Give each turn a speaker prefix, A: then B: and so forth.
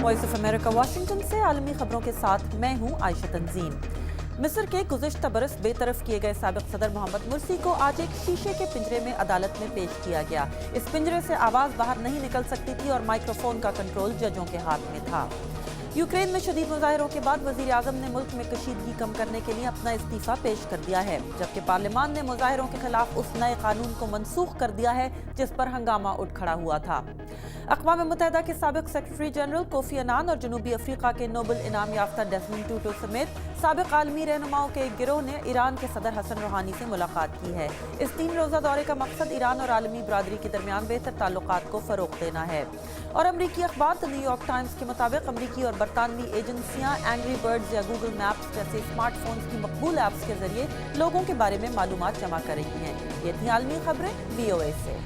A: Voice of America Washington से आलमी खबरों के साथ मैं हूं आयशा तंजीम। मिस्र के गुज़िश्ता बरस बेतरफ किए गए साबिक सदर मोहम्मद मुर्सी को आज एक शीशे के पिंजरे में अदालत में पेश किया गया। इस पिंजरे से आवाज़ बाहर नहीं निकल सकती थी और माइक्रोफोन का कंट्रोल जजों के हाथ में था। यूक्रेन में शदीद मुजाहिरों के बाद वज़ीर आज़म ने मुल्क में कशीदगी कम करने के लिए अपना इस्तीफ़ा पेश कर दिया है, जबकि पार्लियामान ने मुजाहिरों के खिलाफ उस नए कानून को मनसूख कर दिया है जिस पर हंगामा उठ खड़ा हुआ था। अक़वाम मुत्तहिदा के साबिक सेक्रेटरी जनरल कोफी अन्नान और जनूबी अफ्रीका के नोबल इनाम याफ्ता डेज़मंड टूटू समेत साबिक आलमी रहनुमाओं के एक गिरोह ने ईरान के सदर हसन रूहानी से मुलाकात की है। इस 3 रोज़ा दौरे का मकसद ईरान और आलमी बरादरी के दरमियान बेहतर ताल्लुकात को फ़रोग़ देना है। और अमरीकी अखबार द न्यूयॉर्क टाइम्स के मुताबिक अमरीकी और बरतानवी एजेंसियां एंग्री बर्ड्स या गूगल मैप्स जैसे स्मार्टफोन्स की मकबूल ऐप्स के जरिए लोगों के बारे में मालूमात जमा कर रही हैं। ये थी आलमी खबरें VOA से।